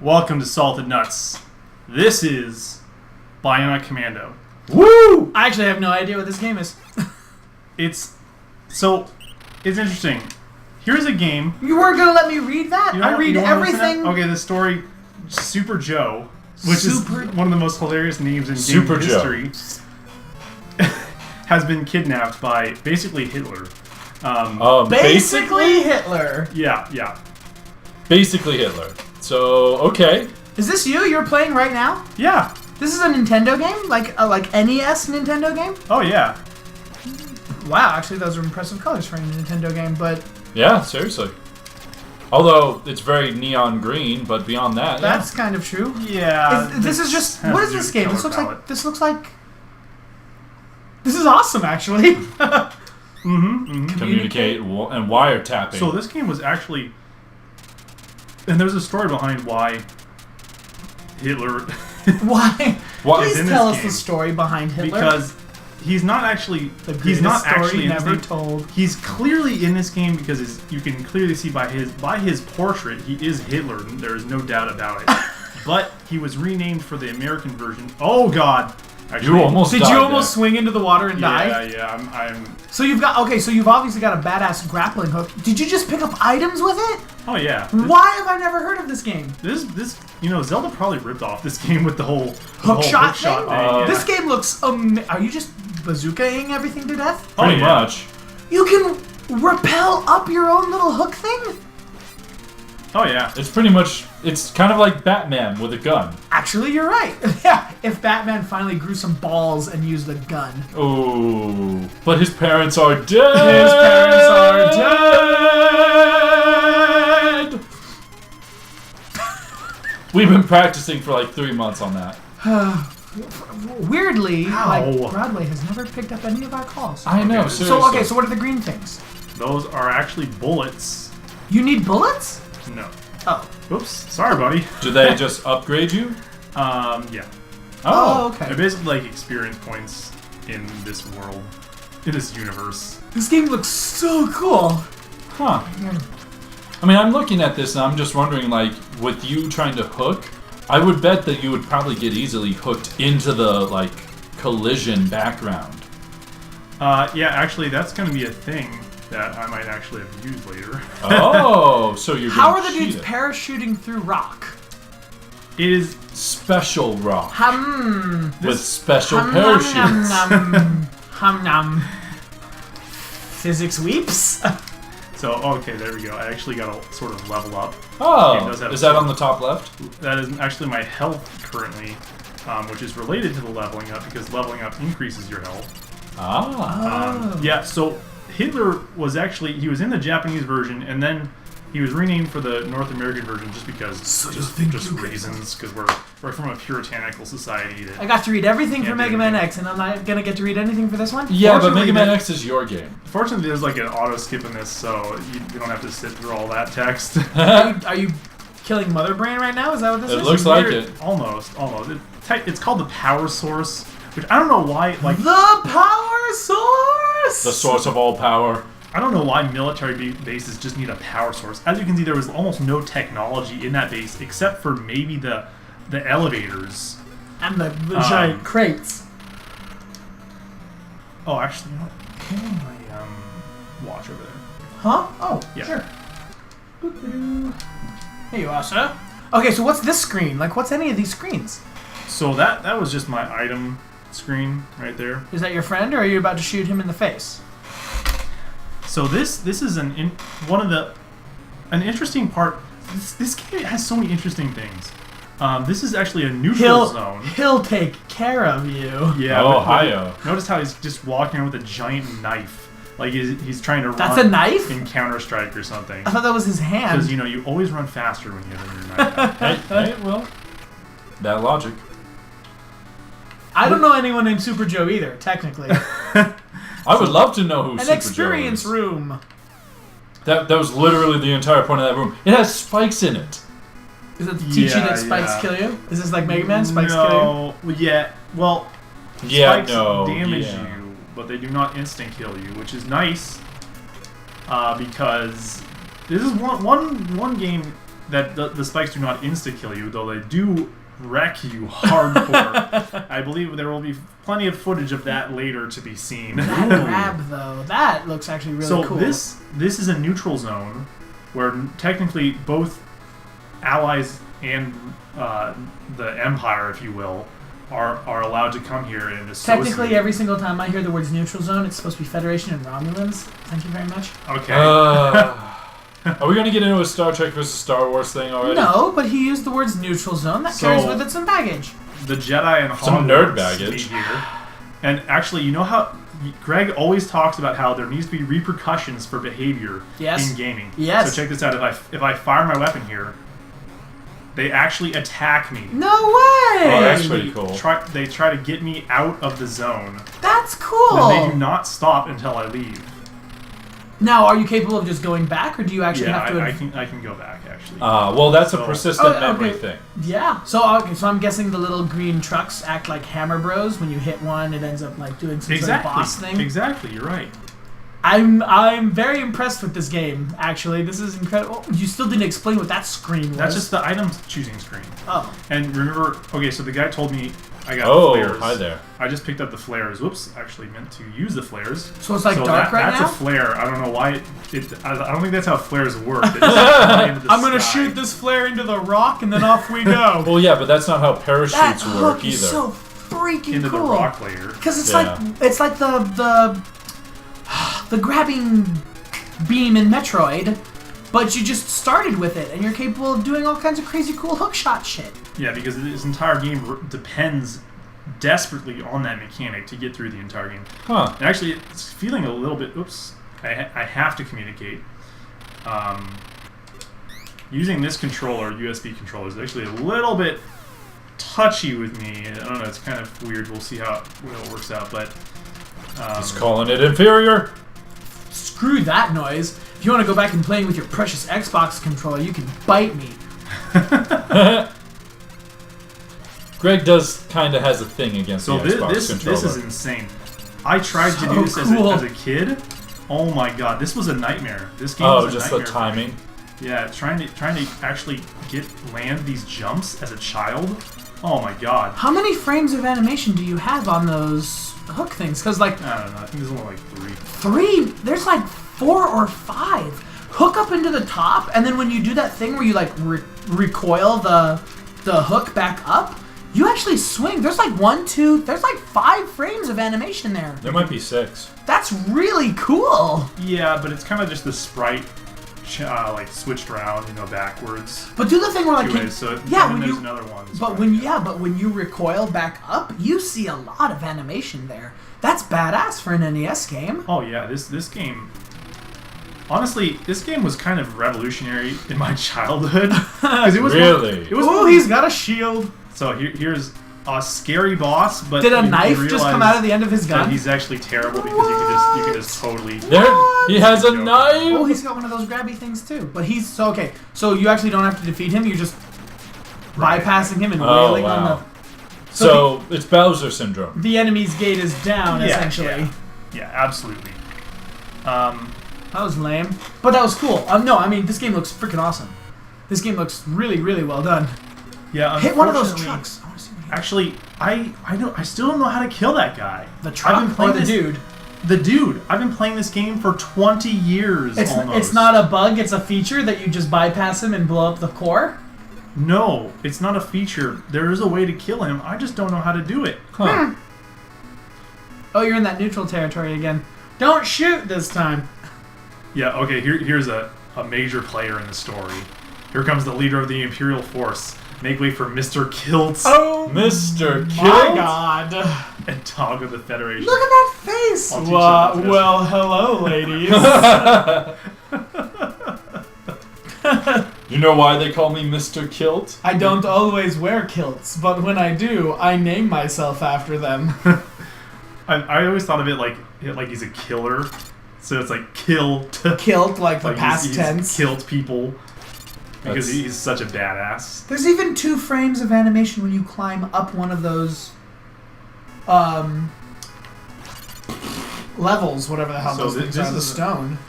Welcome to Salted Nuts. This is Bionic Commando. Woo! I actually have no idea what this game is. It's interesting. Here's a game. You weren't gonna let me read that? I read everything. Okay, the story, Super Joe, which is one of the most hilarious names in Super game history, has been kidnapped by basically Hitler. Basically Hitler. Yeah. Basically Hitler. So, okay. Is this you? You're playing right now? Yeah. This is a Nintendo game? Like a NES Nintendo game? Oh, yeah. Wow, actually those are impressive colors for a Nintendo game, but... Yeah, seriously. Although, it's very neon green, but beyond that, That's kind of true. Yeah. This is just... What is this game? This looks like... This is awesome, actually. Communicate and wiretapping. So this game was actually... And there's a story behind why Hitler... Why? Please tell us the story behind Hitler. Because he's not actually... He's not actually never told. He's clearly in this game because you can clearly see by his portrait, he is Hitler. There is no doubt about it. But he was renamed for the American version. Oh, God. Actually, Did you almost swing into the water and die? Yeah, I'm... So you've obviously got a badass grappling hook. Did you just pick up items with it? Oh, yeah. Why have I never heard of this game? This Zelda probably ripped off this game with the whole hook shot thing. Yeah. This game looks are you just bazookaing everything to death? Pretty much. You can rappel up your own little hook thing? Oh, yeah. It's kind of like Batman with a gun. Actually, you're right. Yeah, if Batman finally grew some balls and used a gun. Oh, but his parents are dead! His parents are dead! We've been practicing for like 3 months on that. Weirdly, Broadway has never picked up any of our calls. I know, seriously. So what are the green things? Those are actually bullets. You need bullets? No. Oh. Oops. Sorry, buddy. Do they just upgrade you? Yeah. Oh, okay. They're basically like experience points in this world, in this universe. This game looks so cool. Huh. I mean, I'm looking at this and I'm just wondering, like, with you trying to hook, I would bet that you would probably get easily hooked into the, like, collision background. Yeah, actually, that's going to be a thing that I might actually have used later. Oh, so you're How are the dudes parachuting through rock? It is special rock. With special hum, parachutes. Hum nom. Physics weeps. So, okay, there we go. I actually got to sort of level up. Oh, is that on the top left? That is actually my health currently, which is related to the leveling up because leveling up increases your health. Yeah, so Hitler was actually, he was in the Japanese version, and then he was renamed for the North American version just because, just reasons, because we're from a puritanical society. I got to read everything for Mega Man X, and I'm not going to get to read anything for this one? Yeah, but Mega Man X is your game. Fortunately, there's like an auto skip in this, so you don't have to sit through all that text. Are you killing Mother Brain right now? Is that what this is? It looks like it. Almost. It's called the Power Source, which I don't know why, like... The Power Source! The source of all power. I don't know why military bases just need a power source. As you can see, there was almost no technology in that base, except for maybe the elevators. And the giant crates. Oh, actually, you know what? My watch over there. Huh? Oh, yeah. Sure. Here you are, sir. Okay, so what's this screen? Like, what's any of these screens? So that was just my item screen right there. Is that your friend, or are you about to shoot him in the face? So this is an interesting part. This game has so many interesting things. This is actually a neutral zone. He'll take care of you. Yeah. Oh, hi-yo. Notice how he's just walking around with a giant knife. Like he's trying to run. That's a knife? In Counter-Strike or something. I thought that was his hand. Because, you always run faster when you have your knife. Hey, well, that logic. I don't know anyone named Super Joe either, technically. I would love to know who Super Joe is. An experience room. That was literally the entire point of that room. It has spikes in it. Is it to teach you that spikes kill you? Is this like Mega Man? Spikes kill you? Yeah. Well, spikes damage you, but they do not instant kill you, which is nice. Because this is one game that the spikes do not insta-kill you, though they do wreck you hardcore. I believe there will be plenty of footage of that later to be seen. That grab, though, that looks actually really cool. So this is a neutral zone where technically both allies and the Empire, if you will, are allowed to come here and associate. Technically, every single time I hear the words neutral zone, it's supposed to be Federation and Romulans. Thank you very much. Okay. Are we going to get into a Star Trek versus Star Wars thing already? No, but he used the words neutral zone. That carries with it some baggage. The Jedi and some nerd baggage here. And actually, you know how Greg always talks about how there needs to be repercussions for behavior in gaming. Yes. So check this out. If I fire my weapon here, they actually attack me. No way! Oh, that's pretty cool. They try to get me out of the zone. That's cool. Then they do not stop until I leave. Now, are you capable of just going back, or do you actually have to... I can go back, actually. Well, that's a persistent memory thing. Yeah. So I'm guessing the little green trucks act like Hammer Bros. When you hit one, it ends up like doing some sort of boss thing. Exactly, you're right. I'm very impressed with this game, actually. This is incredible. You still didn't explain what that screen was. That's just the items choosing screen. Oh. And remember, okay, so the guy told me I got flares. Oh, hi there. I just picked up the flares. Whoops, actually meant to use the flares. So it's like dark right now? That's a flare. I don't know why I don't think that's how flares work. I'm going to shoot this flare into the rock and then off we go. Well, yeah, but that's not how parachutes work either. Is so freaking cool. Into the rock layer. Because it's like the grabbing beam in Metroid, but you just started with it, and you're capable of doing all kinds of crazy cool hookshot shit. Yeah, because this entire game depends desperately on that mechanic to get through the entire game. Huh. And actually, it's feeling a little bit... Oops. I have to communicate. Using this controller, USB controller, is actually a little bit touchy with me. I don't know, it's kind of weird. We'll see how it works out, but... He's calling it inferior. Screw that noise. If you want to go back and play with your precious Xbox controller, you can bite me. Greg kind of has a thing against the Xbox controller. This is insane. I tried to do this as a kid. Oh my god, this was a nightmare. This game was a nightmare. The timing. Yeah, trying to actually land these jumps as a child. Oh my god. How many frames of animation do you have on those hook things? Because like I don't know. I think there's only like 3. 3? There's like 4 or 5. Hook up into the top, and then when you do that thing where you like recoil the hook back up, you actually swing. There's like 1, 2. There's like 5 frames of animation there. There might be 6. That's really cool. Yeah, but it's kind of just the sprite. Like switched around, backwards. But do the thing where like there's another one. But when you recoil back up, you see a lot of animation there. That's badass for an NES game. Oh yeah, this game. Honestly, this game was kind of revolutionary in my childhood because it was really. He's got a shield. So here's a scary boss, but did a knife just come out of the end of his gun? He's actually terrible because you can just totally. He has a knife. Oh, he's got one of those grabby things too. But he's okay. So you actually don't have to defeat him. You're just bypassing him and wailing on the. So it's Bowser syndrome. The enemy's gate is down essentially. Yeah, absolutely. That was lame, but that was cool. No, I mean this game looks freaking awesome. This game looks really, really well done. Yeah, hit one of those trucks. Actually, I still don't know how to kill that guy. The truck or the dude? The dude. I've been playing this game for 20 years almost. It's not a bug, it's a feature that you just bypass him and blow up the core? No, it's not a feature. There is a way to kill him. I just don't know how to do it. Huh. Oh, you're in that neutral territory again. Don't shoot this time. Yeah, okay, here's a major player in the story. Here comes the leader of the Imperial Force. Make way for Mr. Kiltz. Oh, Mr. Kiltz? My God. And Dog of the Federation. Look at that face. Well, hello, ladies. You know why they call me Mr. Kilt? I don't always wear kilts, but when I do, I name myself after them. I always thought of it like he's a killer. So it's like kilt. Kilt, like the past tense. Killed people. Because he's such a badass. There's even 2 frames of animation when you climb up one of those levels, whatever the hell those things are, the stone.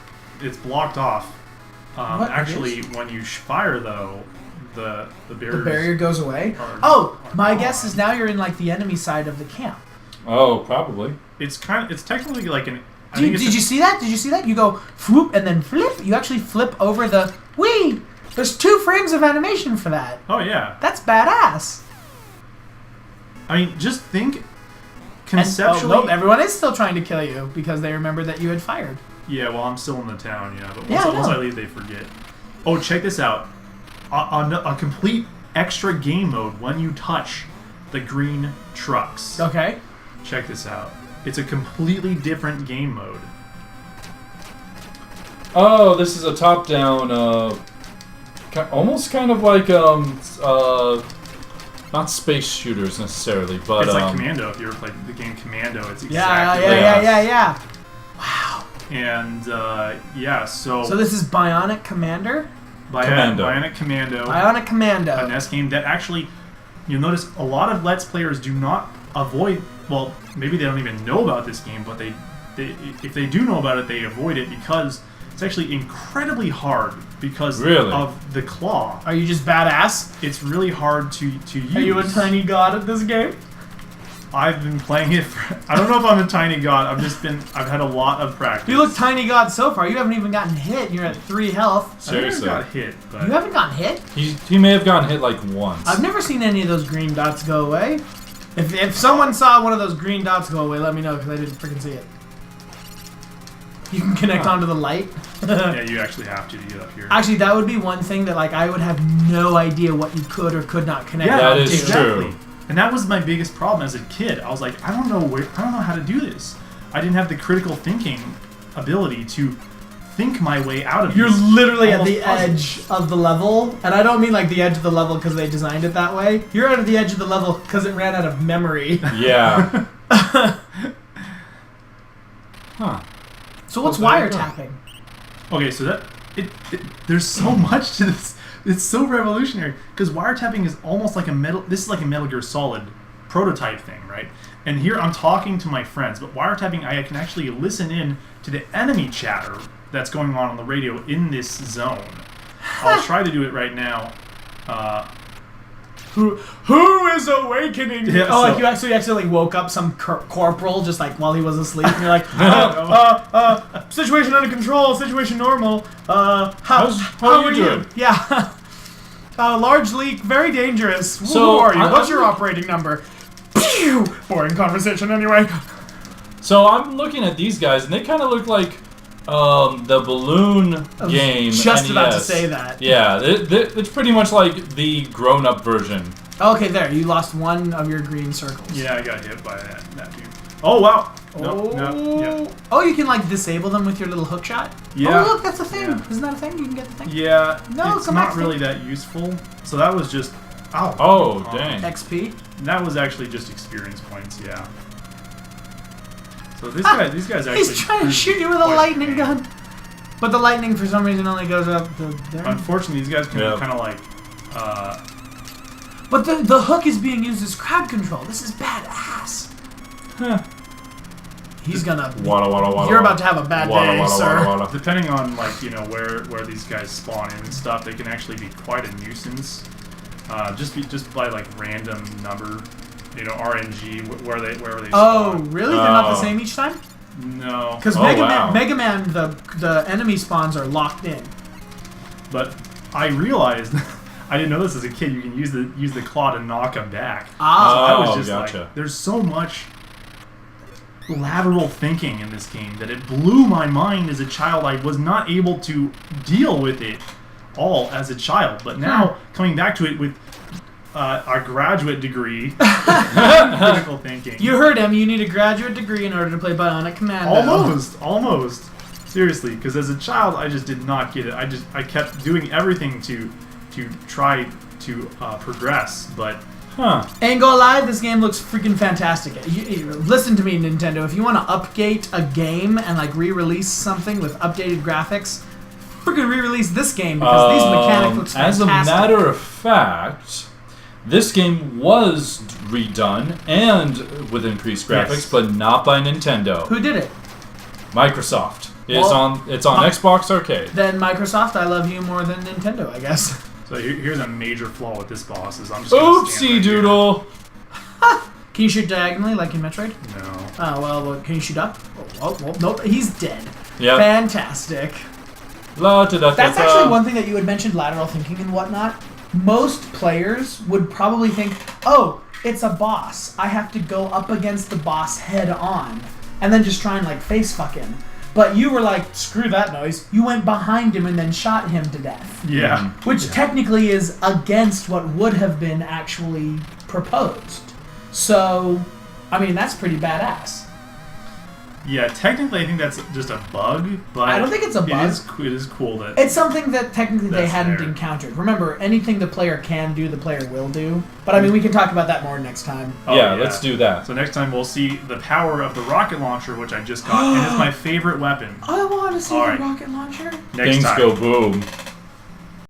It's blocked off. Actually, when you fire though, the barrier goes away. My guess is now you're in like the enemy side of the camp. Oh, probably. It's technically like an. Did you see that? Did you see that? You go whoop and then flip. You actually flip over the whee. There's 2 frames of animation for that. Oh yeah. That's badass. I mean, just think conceptually. Nope, everyone is still trying to kill you because they remember that you had fired. Yeah, well, I'm still in the town, but once I leave, they forget. Oh, check this out. A complete extra game mode when you touch the green trucks. Okay. Check this out. It's a completely different game mode. Oh, this is a top-down, almost kind of like, not space shooters necessarily, but it's like Commando. If you ever played the game Commando, it's exactly yeah. Wow. And so this is Bionic Commander? Bionic Commando. Bionic Commando. A NES game that actually, you'll notice a lot of Let's Players do not avoid, well, maybe they don't even know about this game, but they if they do know about it, they avoid it because it's actually incredibly hard because of the claw. Are you just badass? It's really hard to use. Are you a tiny god at this game? I've been playing it I don't know if I'm a tiny god. I've had a lot of practice. You look tiny god so far. You haven't even gotten hit. You're at 3 health. Seriously. I never got hit. But you haven't gotten hit? He may have gotten hit like once. I've never seen any of those green dots go away. If someone saw one of those green dots go away, let me know because I didn't freaking see it. You can connect onto the light. Yeah, you actually have to get up here. Actually, that would be one thing that I would have no idea what you could or could not connect. Yeah, that is exactly. true. And that was my biggest problem as a kid. I was like, I don't know how to do this. I didn't have the critical thinking ability to think my way out of. You're these literally at the puzzles. edge of the level, and I don't mean like the edge of the level because they designed it that way. You're at the edge of the level because it ran out of memory. Yeah. Huh. So what's wiretapping? Okay, so there's so much to this. It's so revolutionary because wiretapping is almost like this is like a Metal Gear Solid prototype thing, right? And here I'm talking to my friends, but wiretapping, I can actually listen in to the enemy chatter that's going on the radio in this zone. I'll try to do it right now. Who is awakening? Yeah, like you actually accidentally woke up some corporal just like while he was asleep, and you're like, situation under control, situation normal. How are you doing? Yeah. Large leak, very dangerous. Who are you? What's your operating number? Pew! Boring conversation anyway. So I'm looking at these guys, and they kind of look like the balloon game. Just NES. about to say that. Yeah, it's pretty much like the grown-up version. Okay, there. You lost one of your green circles. Yeah, I got hit by that dude. Oh wow. Oh, you can like disable them with your little hook shot? Yeah. Oh, look, that's a thing. Yeah. Isn't that a thing? You can get the thing? Yeah. No, it's not really that useful. So that was just... Oh, dang. XP? That was actually just experience points, yeah. So these guys actually... He's trying to shoot you with a lightning gun. But the lightning, for some reason, only goes up to there. Unfortunately, these guys can kind of like... But the hook is being used as crowd control. This is badass. Huh. He's gonna... Wada, you're about to have a bad day, sir. Depending on, like, where these guys spawn in and stuff, they can actually be quite a nuisance. Just by, like, random number, RNG, wherever they spawn. Oh, really? They're not the same each time? No. Because Mega Man, the enemy spawns are locked in. But I realized... I didn't know this as a kid. You can use the claw to knock them back. I was just like, there's so much lateral thinking in this game that it blew my mind as a child. I was not able to deal with it all as a child. But now, coming back to it with a graduate degree, critical thinking. You heard him. You need a graduate degree in order to play Bionic Commando. Almost. Seriously, because as a child, I just did not get it. I kept doing everything to try to progress, but ain't gonna lie, this game looks freaking fantastic. Listen to me, Nintendo. If you want to update a game and like re-release something with updated graphics, freaking re-release this game because these mechanics look fantastic. As a matter of fact, this game was redone and with increased graphics, but not by Nintendo. Who did it? Microsoft. It's on Xbox Arcade. Then Microsoft, I love you more than Nintendo, I guess. So here's a major flaw with this boss is I'm just gonna stand Oopsie right doodle. Can you shoot diagonally like in Metroid? here. No. Oh, well, can you shoot up? Oh, nope, he's dead. Yeah. Fantastic. That's actually one thing that you had mentioned, lateral thinking and whatnot. Most players would probably think, oh, it's a boss. I have to go up against the boss head on. And then just try and, like, face fuck him. But you were like, screw that noise. You went behind him and then shot him to death. Yeah. Which technically is against what would have been actually proposed. So, I mean, that's pretty badass. Yeah, technically I think that's just a bug, but I don't think it's a bug. It is cool that It's something that technically they That's hadn't fair. encountered. Remember, anything the player can do, the player will do. But I mean, we can talk about that more next time. Oh, yeah, let's do that. So next time we'll see the power of the rocket launcher, which I just got, and it's my favorite weapon. I want to see All the right. rocket launcher. Next Things time. go boom.